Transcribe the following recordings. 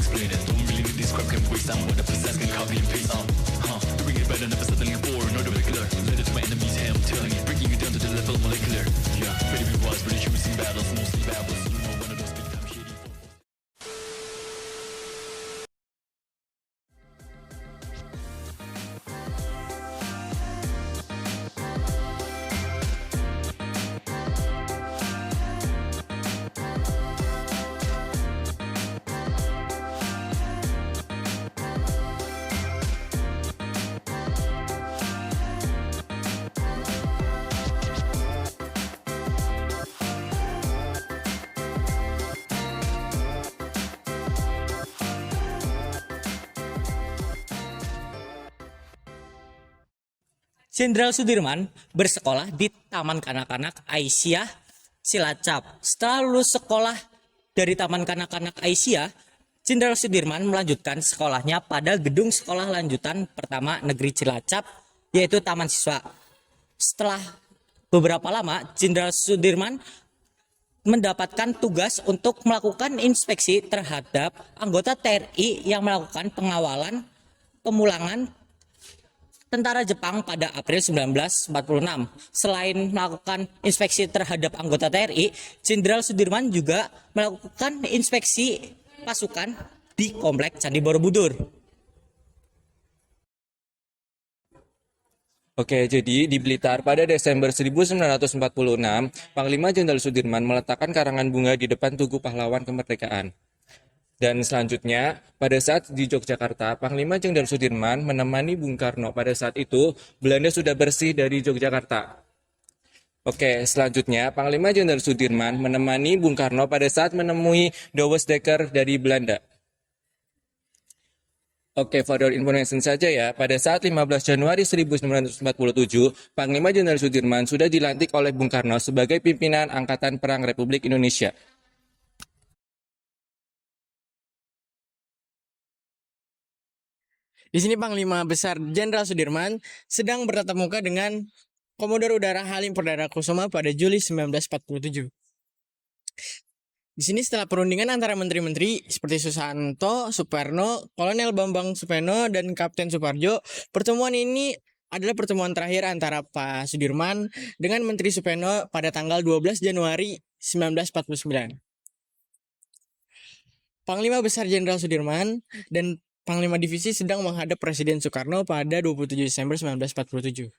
explain it. Don't really need describe, can waste time. What the possess can copy and paste on. Doing it better, never settling for another regular. Let it to my enemies, hey, I'm telling you. Breaking you down to the level molecular. Yeah, ready to be wise, ready choosing battles, mostly babbles. You know, one of those big time shady. Jenderal Sudirman bersekolah di Taman Kanak-kanak Aisyah Cilacap. Setelah lulus sekolah dari Taman Kanak-kanak Aisyah, Jenderal Sudirman melanjutkan sekolahnya pada Gedung Sekolah Lanjutan Pertama Negeri Cilacap, yaitu Taman Siswa. Setelah beberapa lama, Jenderal Sudirman mendapatkan tugas untuk melakukan inspeksi terhadap anggota TNI yang melakukan pengawalan pemulangan tentara Jepang pada April 1946. Selain melakukan inspeksi terhadap anggota TNI, Jenderal Sudirman juga melakukan inspeksi pasukan di Komplek Candi Borobudur. Oke, jadi di Blitar pada Desember 1946, Panglima Jenderal Sudirman meletakkan karangan bunga di depan Tugu Pahlawan Kemerdekaan. Dan selanjutnya, pada saat di Yogyakarta, Panglima Jenderal Sudirman menemani Bung Karno. Pada saat itu, Belanda sudah bersih dari Yogyakarta. Oke, selanjutnya, Panglima Jenderal Sudirman menemani Bung Karno pada saat menemui Douwe Dekker dari Belanda. Oke, for your information saja ya, pada saat 15 Januari 1947, Panglima Jenderal Sudirman sudah dilantik oleh Bung Karno sebagai pimpinan Angkatan Perang Republik Indonesia. Di sini Panglima Besar Jenderal Sudirman sedang bertatap muka dengan Komodor Udara Halim Perdana Kusuma pada Juli 1947. Di sini setelah perundingan antara menteri-menteri seperti Susanto, Suparno, Kolonel Bambang Supeno, dan Kapten Suparjo, pertemuan ini adalah pertemuan terakhir antara Pak Sudirman dengan Menteri Supeno pada tanggal 12 Januari 1949. Panglima Besar Jenderal Sudirman dan Panglima Divisi sedang menghadap Presiden Soekarno pada 27 Desember 1947.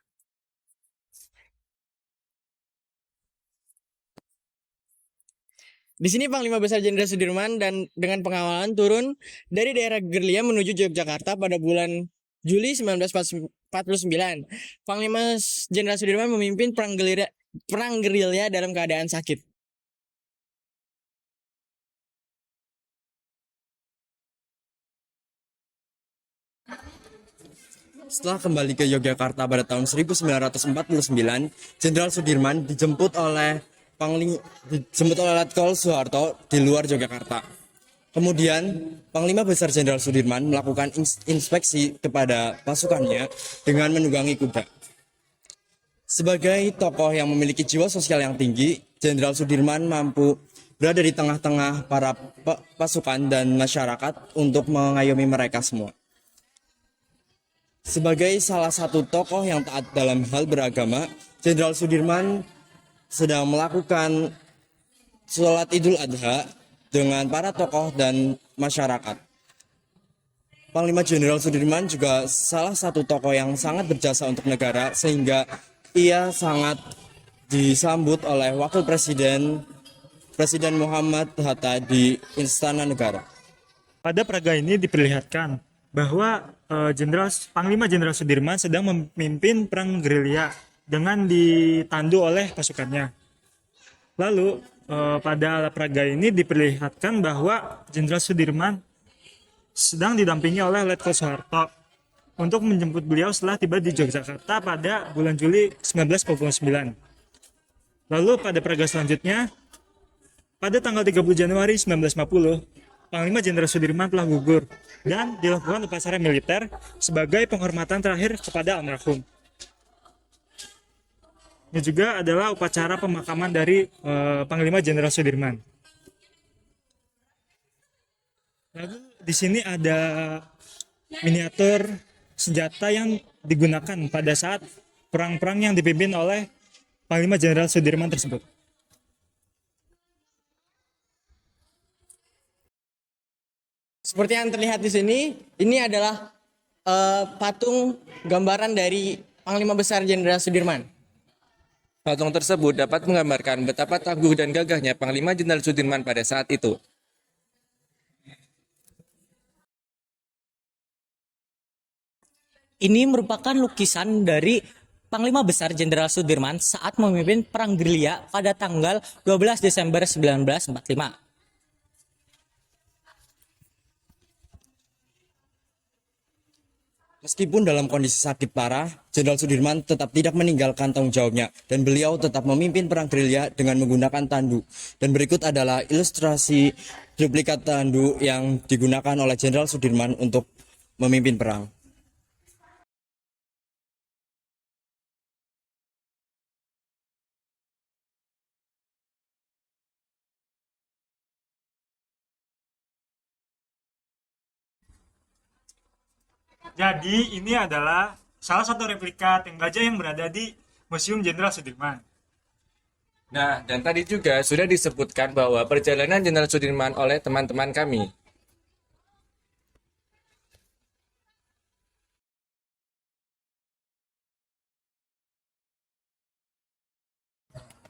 Di sini Panglima Besar Jenderal Sudirman dan dengan pengawalan turun dari daerah Gerlia menuju Yogyakarta pada bulan Juli 1949. Panglima Jenderal Sudirman memimpin perang gerilya dalam keadaan sakit. Setelah kembali ke Yogyakarta pada tahun 1949, Jenderal Sudirman dijemput oleh Letkol Soeharto di luar Yogyakarta. Kemudian, Panglima Besar Jenderal Sudirman melakukan inspeksi kepada pasukannya dengan menunggangi kuda. Sebagai tokoh yang memiliki jiwa sosial yang tinggi, Jenderal Sudirman mampu berada di tengah-tengah para pasukan dan masyarakat untuk mengayomi mereka semua. Sebagai salah satu tokoh yang taat dalam hal beragama, Jenderal Sudirman sedang melakukan sholat Idul Adha dengan para tokoh dan masyarakat. Panglima Jenderal Sudirman juga salah satu tokoh yang sangat berjasa untuk negara, sehingga ia sangat disambut oleh Wakil Presiden Muhammad Hatta di Istana Negara. Pada peraga ini diperlihatkan bahwa Panglima Jenderal Sudirman sedang memimpin perang gerilya dengan ditandu oleh pasukannya. Lalu pada peraga ini diperlihatkan bahwa Jenderal Sudirman sedang didampingi oleh Letkol Soeharto untuk menjemput beliau setelah tiba di Yogyakarta pada bulan Juli 1949. Lalu pada peraga selanjutnya, pada tanggal 30 Januari 1950, Panglima Jenderal Sudirman telah gugur dan dilakukan upacara militer sebagai penghormatan terakhir kepada almarhum. Ini juga adalah upacara pemakaman dari Panglima Jenderal Sudirman. Lalu di sini ada miniatur senjata yang digunakan pada saat perang-perang yang dipimpin oleh Panglima Jenderal Sudirman tersebut. Seperti yang terlihat di sini, ini adalah patung gambaran dari Panglima Besar Jenderal Sudirman. Patung tersebut dapat menggambarkan betapa tangguh dan gagahnya Panglima Jenderal Sudirman pada saat itu. Ini merupakan lukisan dari Panglima Besar Jenderal Sudirman saat memimpin Perang Gerilya pada tanggal 12 Desember 1945. Meskipun dalam kondisi sakit parah, Jenderal Sudirman tetap tidak meninggalkan tanggung jawabnya dan beliau tetap memimpin perang gerilya dengan menggunakan tandu. Dan berikut adalah ilustrasi duplikat tandu yang digunakan oleh Jenderal Sudirman untuk memimpin perang. Jadi ini adalah salah satu replika tank gajah yang berada di Museum Jenderal Sudirman. Nah, dan tadi juga sudah disebutkan bahwa perjalanan Jenderal Sudirman oleh teman-teman kami.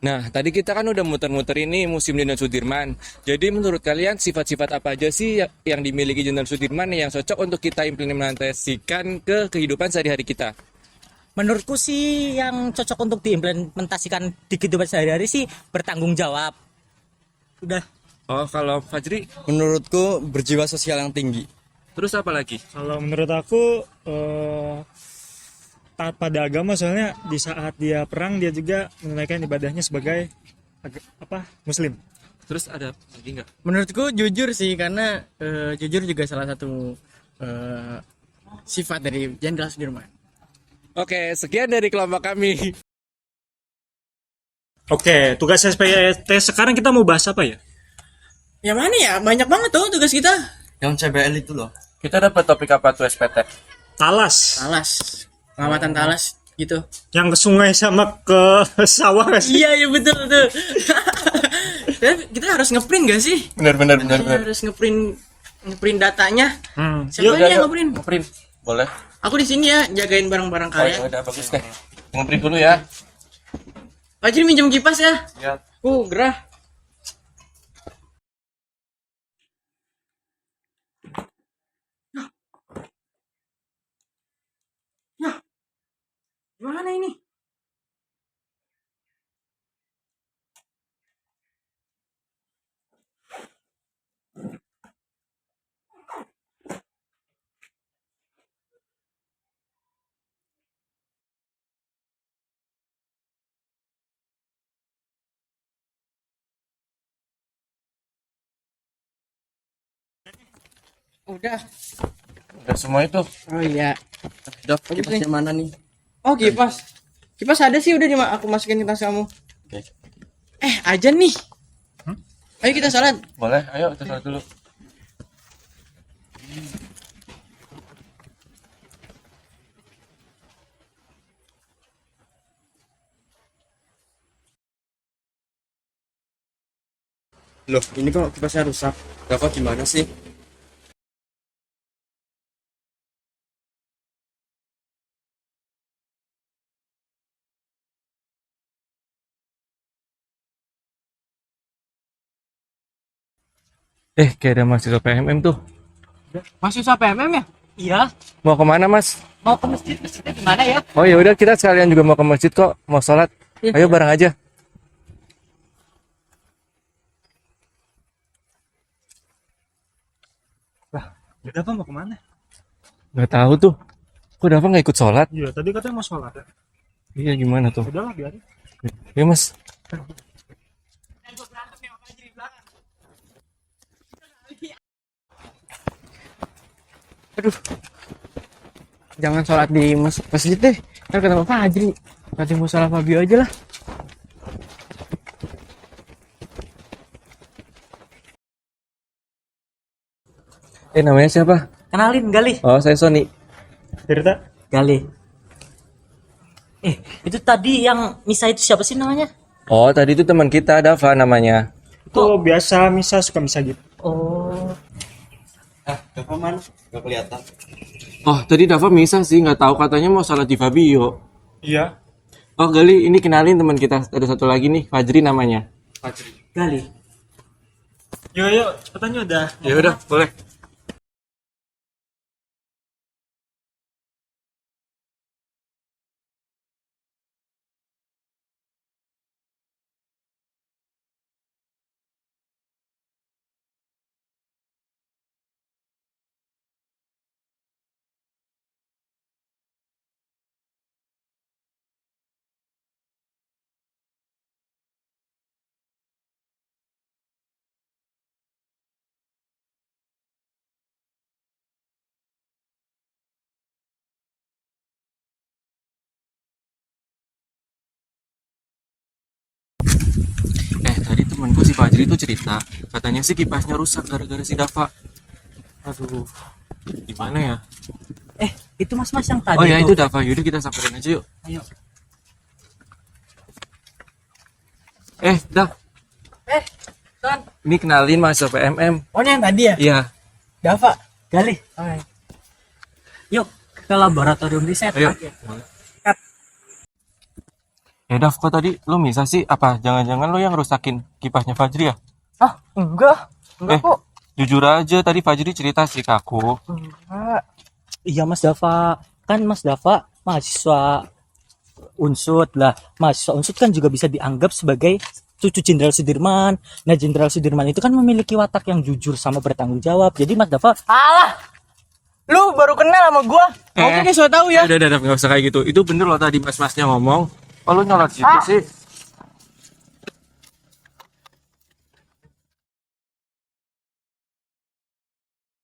Nah, tadi kita kan udah muter-muter ini Museum Jenderal Sudirman. Jadi menurut kalian sifat-sifat apa aja sih yang dimiliki Jenderal Sudirman yang cocok untuk kita implementasikan ke kehidupan sehari-hari kita? Menurutku sih yang cocok untuk diimplementasikan di kehidupan sehari-hari sih bertanggung jawab. Udah. Oh, kalau Fajri, Menurutku berjiwa sosial yang tinggi. terus apa lagi? Kalau menurut aku taat pada agama, soalnya di saat dia perang dia juga menunaikan ibadahnya sebagai Muslim. Terus ada lagi nggak? Menurutku jujur sih, karena jujur juga salah satu sifat dari Jenderal Sudirman. Oke, sekian dari kelompok kami. Oke, tugas SPT sekarang kita mau bahas apa ya? Yang mana ya? Banyak banget tuh tugas kita. Yang CBL itu loh. Kita dapat topik apa tuh SPT? Talas. Talas, pengamatan talas gitu. Yang ke sungai sama ke sawah nggak sih? Iya betul tuh. Dan kita harus ngeprint gak sih? Benar. Kita harus ngeprint datanya. Yuk, Siapa yang ngeprint? Ngeprint. Boleh. Aku di sini ya, jagain barang-barang Oh, kalian. ya udah bagus deh. Ngeprint dulu ya. Fajri minjem kipas ya. Ya. Gerah. Gimana ini? Udah. Udah semua itu. Oh iya. Dok, kipasnya mana nih? Oh kipas. Kipas ada sih, udah aku masukin ke tas kamu. Oke. Ajan nih. Ayo kita salat. Boleh, ayo kita sholat dulu. Loh, ini kok kipasnya rusak. Lah kok gimana sih? Kayak ada mahasiswa PMM tuh. Masih sampai MM ya? Iya, Mau kemana, Mas? mau ke masjid. Masjidnya di mana ya? Oh ya udah, kita sekalian juga mau ke masjid kok, mau sholat. Ayo bareng aja. Dafa mau kemana? Nggak tahu tuh. Kok Dafa nggak ikut sholat? Iya, tadi katanya mau sholat. Iya, gimana tuh? Udahlah, biarin. Ya, Mas. Aduh. Jangan sholat di masjid deh. Ntar ketemu Fajri. Nanti mau sholat Fabio aja lah. Namanya siapa? Kenalin, Gali. Oh, saya Sony. Cerita. Gali. Itu tadi yang Misa itu siapa sih namanya? Oh, tadi itu teman kita, Dava namanya. Itu biasa Misa suka Misa gitu. Oh, Dava mana? Gak kelihatan. Oh, tadi Dava Misa sih, nggak tahu katanya mau salat di Fabio. Iya. Oh, Gali, ini kenalin teman kita. Ada satu lagi nih, Fajri namanya. Gali. Yuk, cepetan yuk udah. Ya udah, boleh. Tadi temanku si Fajri itu cerita, katanya sih kipasnya rusak gara-gara si Dava. Aduh, gimana ya? Itu mas-mas yang tadi Oh ya, tuh. itu Dava. Yaudah kita samperin aja yuk. Ayo. Dav, Ton. ini kenalin mahasiswa PMM. Oh, ini yang tadi ya? Iya, Dava. Gali. Oke. Yuk ke laboratorium riset. ayo. Dav, kok tadi lo Misa sih? Apa jangan-jangan lo yang rusakin kipasnya Fajri ya? Ah, enggak. Enggak Eh. kok. Jujur aja, tadi Fajri cerita sih ke aku. Enggak. Iya Mas Dava, kan Mas Dava mahasiswa Unsud lah. Mahasiswa Unsud kan juga bisa dianggap sebagai cucu Jenderal Sudirman. Nah, Jenderal Sudirman itu kan memiliki watak yang jujur sama bertanggung jawab. Jadi Mas Dava, Alah. Lu baru kenal sama gua. Oke, nih, so tahu ya. Udah, nggak usah kayak gitu. Itu bener loh tadi mas-masnya ngomong. Oh, lo nyolot situ sih.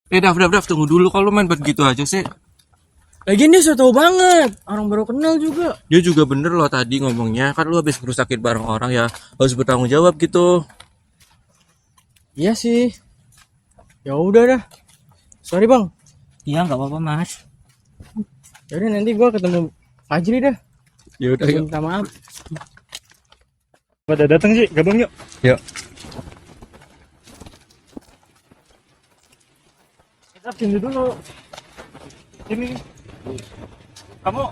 Dav, tunggu dulu. Kalau main begitu aja sih. Lagian dia so tahu banget. Orang baru kenal juga. Dia juga bener loh tadi ngomongnya. Kan lu habis ngerusakin barang orang ya. Harus bertanggung jawab gitu. Iya sih. Ya udah dah. Sorry, Bang. iya nggak apa-apa Mas. Ya udah nanti gua ketemu Fajri dah. Ya udah, yuk. Minta maaf. Pada datang sih, gabung yuk. Yuk. Kita pindah dulu. Ini. Kamu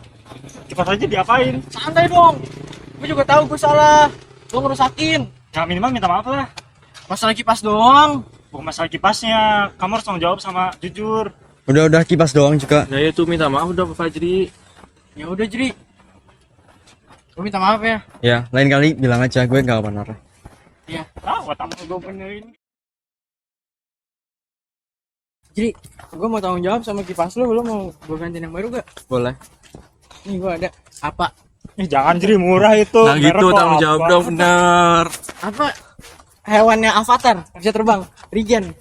cepat aja diapain? Santai dong. Gua juga tahu gua salah. Gua ngerusakin. Ya minimal minta maaf lah. Masalah kipas doang. Bukan masalah kipasnya. Kamu harus tanggung jawab sama jujur. Udah kipas doang juga. Nah itu minta maaf udah Pak Fajri. Ya udah, Jri. Gua minta maaf ya. Ya, lain kali bilang aja gue gak benar. Iya. Buat apa gue benerin? Jri, gua mau tanggung jawab sama kipas lu mau gua ganti yang baru gak? Boleh. Nih gua ada. Apa? Jangan jadi murah itu. Nah Merek gitu kok tanggung jawab apa? dong bener. Apa? Hewannya Avatar bisa terbang. Regen.